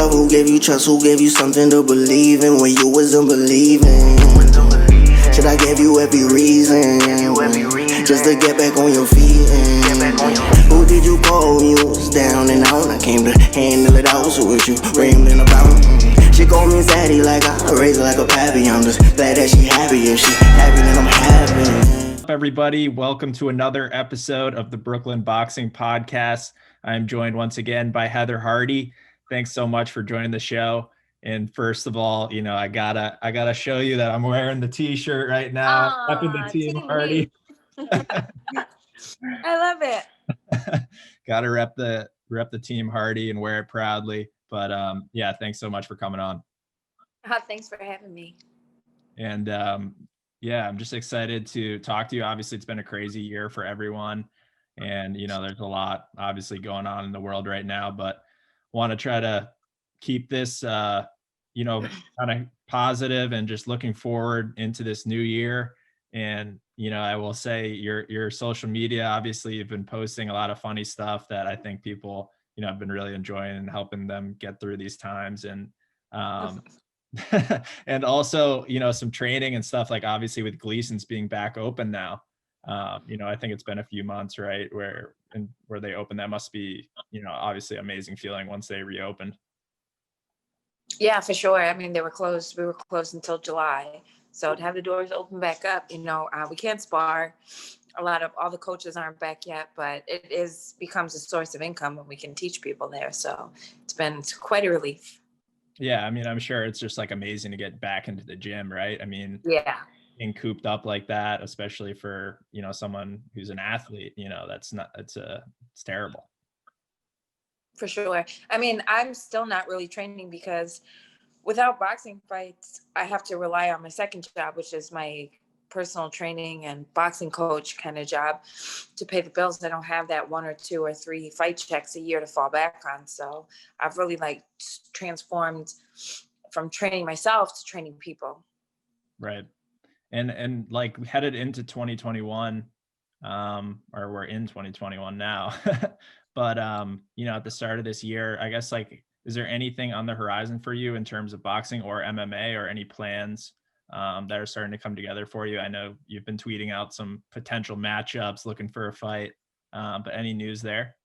love? Who gave you trust? Who gave you something to believe in when you wasn't believing? Should I give you every reason just to get back on your feet? Who did you call when you was down and out? I came to handle it out, so what you rambling about? She called me daddy like I raised her like a pappy. I'm just glad that she happy, and she happy that I'm happy. Everybody, welcome to another episode of the Brooklyn Boxing Podcast. I'm joined once again by Heather Hardy. Thanks so much for joining the show. And first of all, you know, I gotta show you that I'm wearing the T-shirt right now. Repping the Team Hardy. I love it. Gotta rep the Team Hardy and wear it proudly. But yeah, thanks so much for coming on. Thanks for having me. And yeah, I'm just excited to talk to you. Obviously, it's been a crazy year for everyone. And, you know, there's a lot obviously going on in the world right now, but want to try to keep this, you know, kind of positive and just looking forward into this new year. And, you know, I will say your social media, obviously you've been posting a lot of funny stuff that I think people, you know, have been really enjoying and helping them get through these times. And, and also, you know, some training and stuff, like obviously with Gleasons being back open now, you know, I think it's been a few months, right, where they open. That must be, you know, obviously amazing feeling once they reopened. Yeah, for sure. I mean, they were closed. We were closed until July. So to have the doors open back up, you know, we can't spar. All the coaches aren't back yet, but it becomes a source of income when we can teach people there. So it's been quite a relief. Yeah, I mean, I'm sure it's just like amazing to get back into the gym, right? I mean, yeah, being cooped up like that, especially for, you know, someone who's an athlete, you know, it's terrible. For sure. I mean, I'm still not really training because without boxing fights, I have to rely on my second job, which is my personal training and boxing coach kind of job to pay the bills. I don't have that 1 or 2 or 3 fight checks a year to fall back on. So I've really transformed from training myself to training people. Right. And like headed into 2021, or we're in 2021 now, but you know, at the start of this year, I guess, like, is there anything on the horizon for you in terms of boxing or MMA, or any plans that are starting to come together for you? I know you've been tweeting out some potential matchups, looking for a fight, but any news there?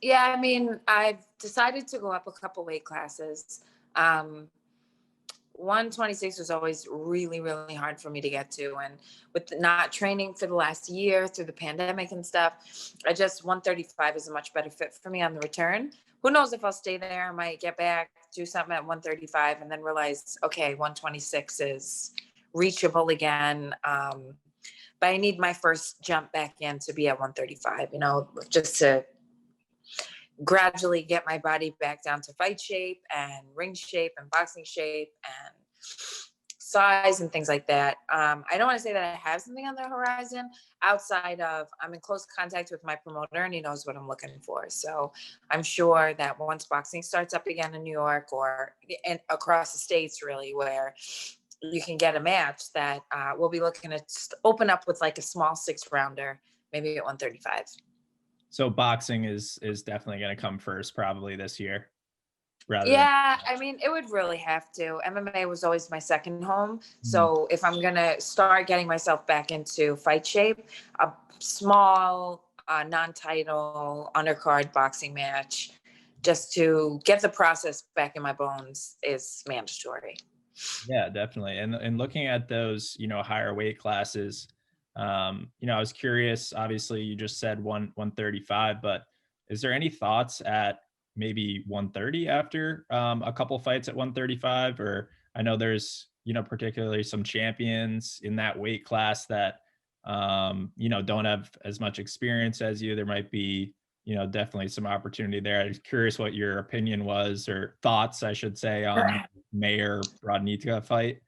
Yeah, I mean, I've decided to go up a couple weight classes. 126 was always really, really hard for me to get to. And with not training for the last year through the pandemic and stuff, 135 is a much better fit for me on the return. Who knows if I'll stay there? I might get back, do something at 135 and then realize, okay, 126 is reachable again. But I need my first jump back in to be at 135, you know, just to gradually get my body back down to fight shape and ring shape and boxing shape and size and things like that. I don't want to say that I have something on the horizon outside of I'm in close contact with my promoter and he knows what I'm looking for. So I'm sure that once boxing starts up again in New York or across the states, really, where you can get a match, that we'll be looking to open up with like a small 6-rounder, maybe at 135. So boxing is definitely going to come first probably this year. Yeah, I mean, it would really have to. MMA was always my second home. So if I'm going to start getting myself back into fight shape, a small non-title undercard boxing match just to get the process back in my bones is mandatory. Yeah, definitely. And looking at those, you know, higher weight classes, you know, I was curious, obviously you just said 135, but is there any thoughts at maybe 130 after a couple fights at 135? Or I know there's, you know, particularly some champions in that weight class that, you know, don't have as much experience as you. There might be, you know, definitely some opportunity there. I was curious what your opinion was, or thoughts, I should say, on Mayer Rodney fight.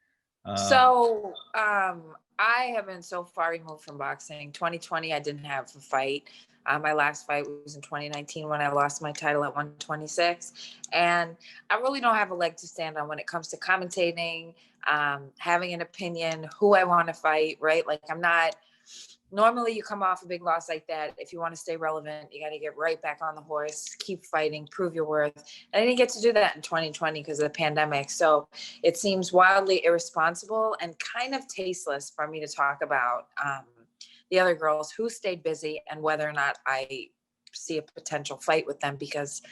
I have been so far removed from boxing. 2020, I didn't have a fight. My last fight was in 2019 when I lost my title at 126. And I really don't have a leg to stand on when it comes to commentating, having an opinion, who I want to fight, right? Like, I'm not normally you come off a big loss like that. If you want to stay relevant, you got to get right back on the horse, keep fighting, prove your worth. And I didn't get to do that in 2020 because of the pandemic. So it seems wildly irresponsible and kind of tasteless for me to talk about the other girls who stayed busy and whether or not I see a potential fight with them, because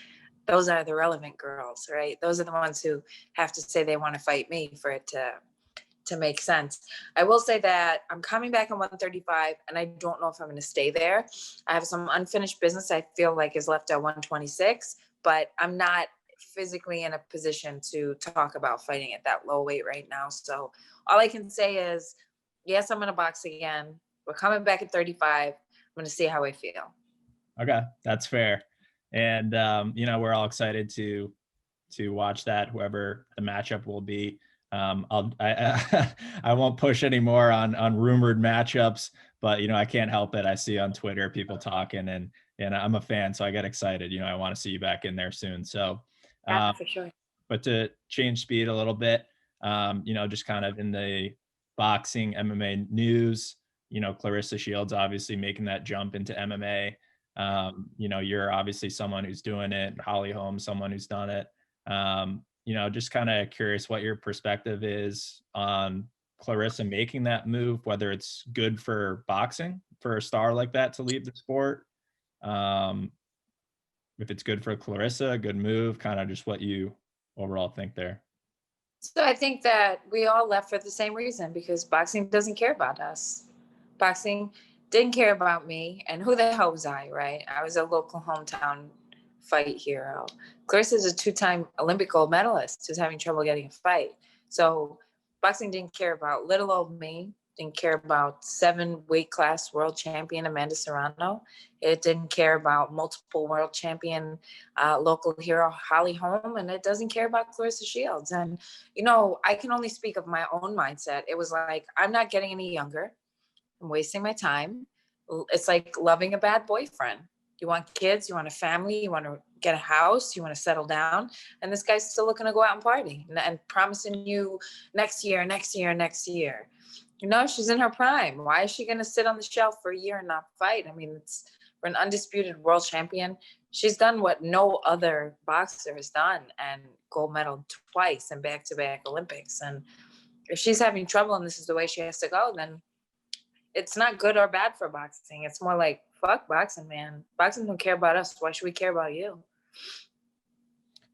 those are the relevant girls, right? Those are the ones who have to say they want to fight me for it to make sense. I will say that I'm coming back in 135 and I don't know if I'm going to stay there. I have some unfinished business I feel like is left at 126, but I'm not physically in a position to talk about fighting at that low weight right now. So all I can say is, yes, I'm going to box again. We're coming back at 35. I'm going to see how I feel. Okay, that's fair. And, we're all excited to watch that, whoever the matchup will be. I won't push anymore on rumored matchups, but I can't help it. I see on Twitter people talking, and I'm a fan, so I get excited. I want to see you back in there soon. So, Yeah, for sure. but to change speed a little bit, just kind of in the boxing MMA news, Clarissa Shields obviously making that jump into MMA. You're obviously someone who's doing it. Holly Holmes, someone who's done it. Just kind of curious what your perspective is on Clarissa making that move, whether it's good for boxing for a star like that to leave the sport. If it's good for Clarissa, a good move, kind of just what you overall think there. So I think that we all left for the same reason, because boxing doesn't care about us. Boxing didn't care about me, and who the hell was I, right? I was a local hometown fight hero. Clarissa is a 2-time Olympic gold medalist who's having trouble getting a fight. So boxing didn't care about little old me, didn't care about 7 weight class world champion Amanda Serrano. It didn't care about multiple world champion local hero Holly Holm, and it doesn't care about Claressa Shields. And, I can only speak of my own mindset. It was like, I'm not getting any younger. I'm wasting my time. It's like loving a bad boyfriend. You want kids, you want a family, you want to get a house, you want to settle down. And this guy's still looking to go out and party and promising you next year. She's in her prime. Why is she going to sit on the shelf for a year and not fight? I mean, it's for an undisputed world champion. She's done what no other boxer has done and gold medal twice in back-to-back Olympics. And if she's having trouble and this is the way she has to go, then it's not good or bad for boxing. It's more like, fuck boxing, man. Boxing don't care about us. Why should we care about you?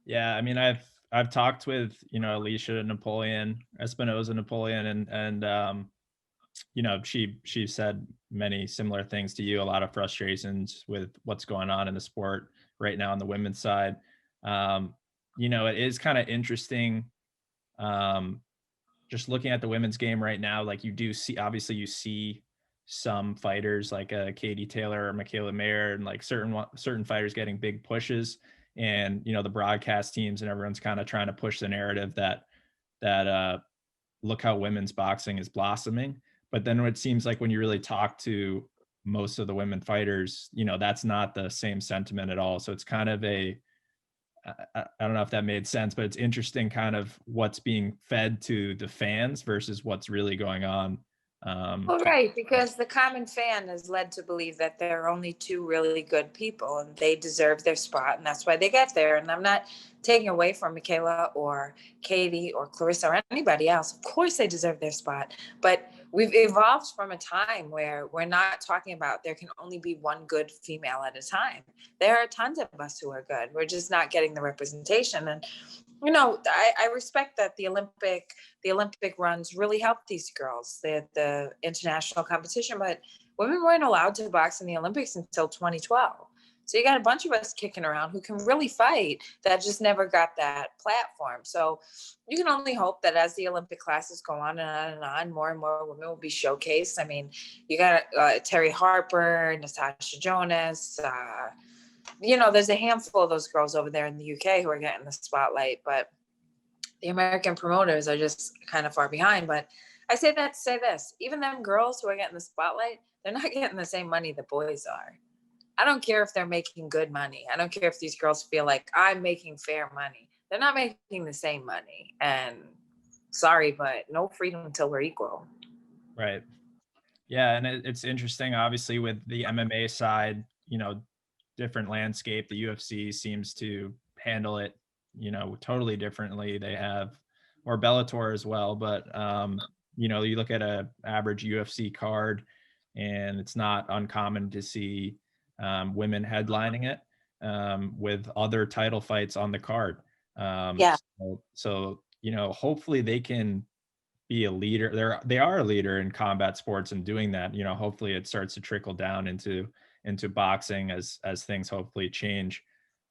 Yeah, I mean, I've talked with Alicia Napoleon, Espinosa Napoleon, and she said many similar things to you. A lot of frustrations with what's going on in the sport right now on the women's side. It is kind of interesting. Just looking at the women's game right now, like you see some fighters like Katie Taylor or Michaela Mayer and like certain fighters getting big pushes, and the broadcast teams and everyone's kind of trying to push the narrative that look how women's boxing is blossoming. But then it seems like when you really talk to most of the women fighters, that's not the same sentiment at all. So it's kind of I don't know if that made sense, but it's interesting kind of what's being fed to the fans versus what's really going on. Well, right, because the common fan is led to believe that there are only 2 really good people and they deserve their spot, and that's why they get there. And I'm not taking away from Michaela or Katie or Clarissa or anybody else. Of course they deserve their spot, but we've evolved from a time where we're not talking about there can only be one good female at a time. There are tons of us who are good. We're just not getting the representation. And I respect that the Olympic runs really helped these girls, the international competition, but women weren't allowed to box in the Olympics until 2012. So you got a bunch of us kicking around who can really fight that just never got that platform. So you can only hope that as the Olympic classes go on and on and on, more and more women will be showcased. I mean, you got Terry Harper, Natasha Jonas, there's a handful of those girls over there in the UK who are getting the spotlight, but the American promoters are just kind of far behind. But I say that to say this, even them girls who are getting the spotlight, they're not getting the same money the boys are. I don't care if they're making good money. I don't care if these girls feel like I'm making fair money. They're not making the same money. And sorry, but no freedom until we're equal. Right. Yeah, and it's interesting, obviously, with the MMA side, different landscape. The UFC seems to handle it, totally differently. They have, or Bellator as well, but you look at a average UFC card, and it's not uncommon to see women headlining it with other title fights on the card. Yeah. So hopefully they can be a leader. They are a leader in combat sports and doing that. Hopefully it starts to trickle down into boxing as things hopefully change.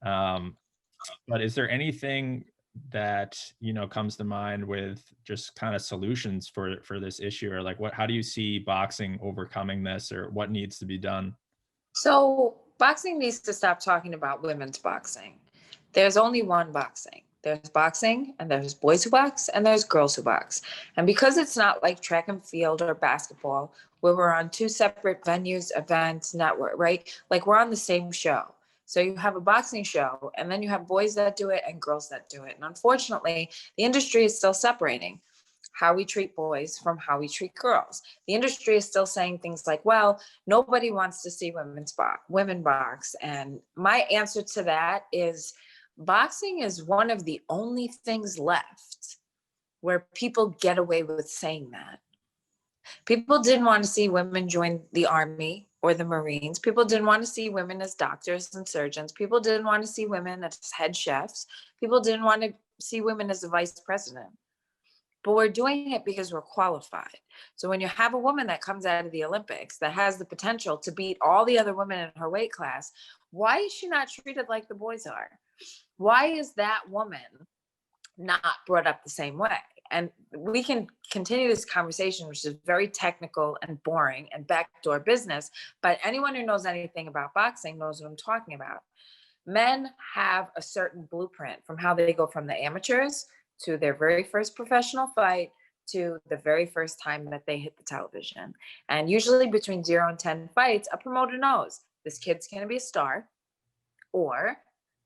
But is there anything that comes to mind with just kind of solutions for this issue, or like how do you see boxing overcoming this, or what needs to be done? So boxing needs to stop talking about women's boxing. There's only one boxing. There's boxing, and there's boys who box, and there's girls who box. And because it's not like track and field or basketball, where we're on two separate venues, events, network, right? Like we're on the same show. So you have a boxing show, and then you have boys that do it and girls that do it. And unfortunately, the industry is still separating how we treat boys from how we treat girls. The industry is still saying things like, well, nobody wants to see women box. And my answer to that is boxing is one of the only things left where people get away with saying that. People didn't want to see women join the army or the Marines. People didn't want to see women as doctors and surgeons. People didn't want to see women as head chefs. People didn't want to see women as the vice president. But we're doing it because we're qualified. So when you have a woman that comes out of the Olympics that has the potential to beat all the other women in her weight class, why is she not treated like the boys are? Why is that woman not brought up the same way? And we can continue this conversation, which is very technical and boring and backdoor business, but anyone who knows anything about boxing knows what I'm talking about. Men have a certain blueprint from how they go from the amateurs to their very first professional fight to the very first time that they hit the television. And usually between 0 and 10 fights, a promoter knows this kid's going to be a star or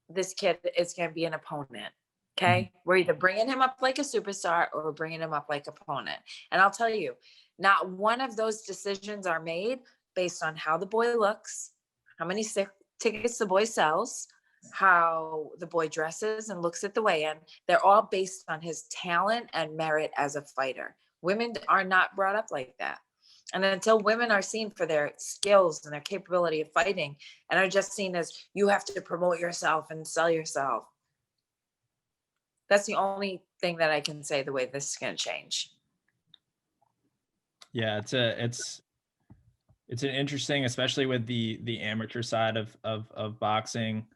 this kid is going to be an opponent. Okay. Mm-hmm. We're either bringing him up like a superstar or we're bringing him up like opponent. And I'll tell you, not one of those decisions are made based on how the boy looks, how many tickets the boy sells, how the boy dresses and looks at the weigh-in. They're all based on his talent and merit as a fighter. Women are not brought up like that. And until women are seen for their skills and their capability of fighting and are just seen as you have to promote yourself and sell yourself, that's the only thing that I can say the way this is going to change. Yeah, it's an interesting, especially with the amateur side of boxing.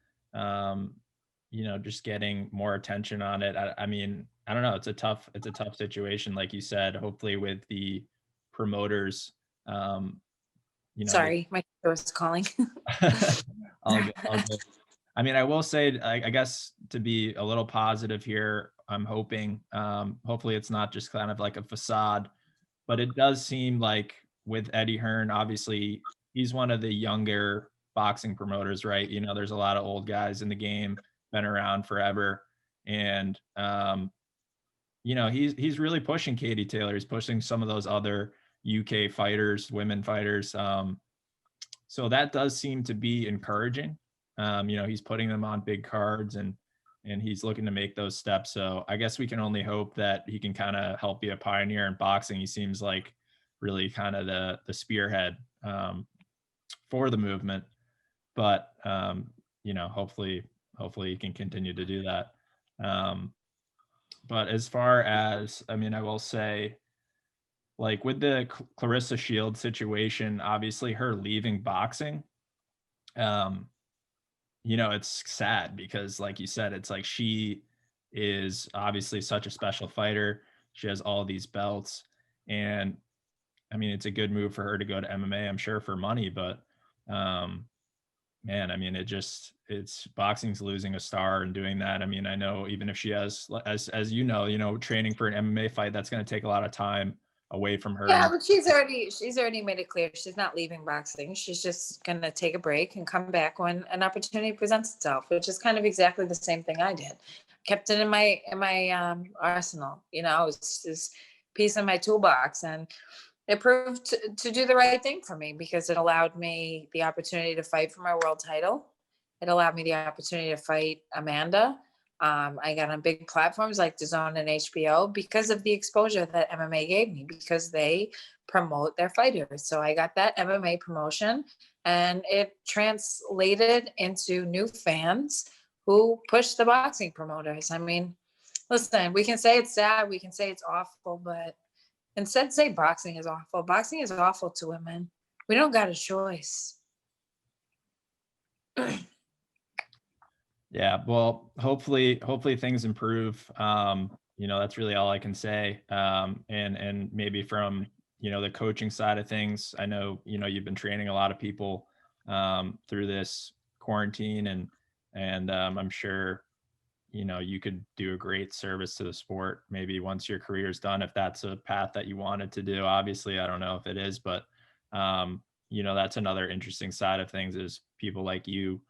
Just getting more attention on it. I mean, I don't know. It's a tough situation, like you said. Hopefully, with the promoters, Sorry, my was calling. All good. I mean, I will say, I guess to be a little positive here, I'm hoping, hopefully, it's not just kind of like a facade, but it does seem like with Eddie Hearn, obviously, he's one of the younger boxing promoters, right? There's a lot of old guys in the game, been around forever. And, he's really pushing Katie Taylor. He's pushing some of those other UK fighters, women fighters. So that does seem to be encouraging. He's putting them on big cards and he's looking to make those steps. So I guess we can only hope that he can kind of help be a pioneer in boxing. He seems like really kind of the spearhead for the movement. But hopefully he can continue to do that. But as far as, I will say, like with the Clarissa Shields situation, obviously her leaving boxing, it's sad because, like you said, it's like she is obviously such a special fighter. She has all these belts, and it's a good move for her to go to MMA, I'm sure, for money, but man, it's boxing's losing a star and doing that. I know even if she has, as training for an MMA fight, that's going to take a lot of time away from her. Yeah, but she's already made it clear she's not leaving boxing. She's just going to take a break and come back when an opportunity presents itself, which is kind of exactly the same thing I did. Kept it in my arsenal. It's this piece in my toolbox. And it proved to do the right thing for me because it allowed me the opportunity to fight for my world title. It allowed me the opportunity to fight Amanda. I got on big platforms like DAZN and HBO because of the exposure that MMA gave me, because they promote their fighters. So I got that MMA promotion, and it translated into new fans who push the boxing promoters. I mean, listen, we can say it's sad, we can say it's awful, but instead say boxing is awful. Boxing is awful to women. We don't got a choice. Yeah, well, hopefully things improve. That's really all I can say. And maybe from, the coaching side of things, I know, you've been training a lot of people through this quarantine, and I'm sure, you could do a great service to the sport maybe once your career's done, if that's a path that you wanted to do. Obviously, I don't know if it is, but that's another interesting side of things, is people like you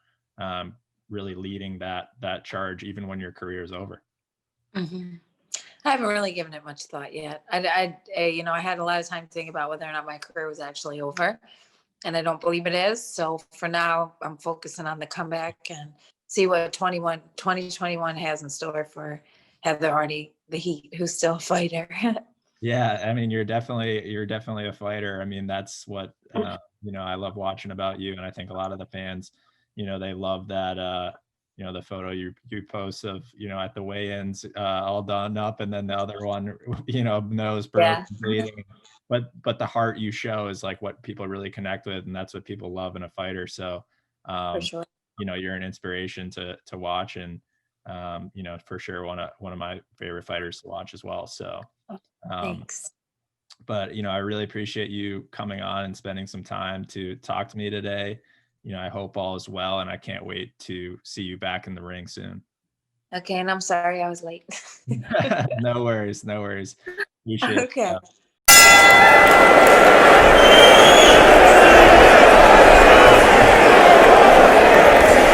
really leading that charge even when your career is over. Mm-hmm. I haven't really given it much thought yet. I had a lot of time to think about whether or not my career was actually over, and I don't believe it is. So for now, I'm focusing on the comeback and see what 2021 has in store for Heather Hardy, the Heat, who's still a fighter. Yeah, I mean, you're definitely a fighter. I mean, that's what I love watching about you, and I think a lot of the fans, they love that the photo you post of at the weigh-ins, all done up, and then the other one, nose broken, bleeding. But the heart you show is like what people really connect with, and that's what people love in a fighter. So, For sure. you're an inspiration to watch, and for sure one of my favorite fighters to watch as well. So. Thanks. But I really appreciate you coming on and spending some time to talk to me today. I hope all is well, and I can't wait to see you back in the ring soon. Okay, and I'm sorry I was late. No worries. Appreciate it. Okay.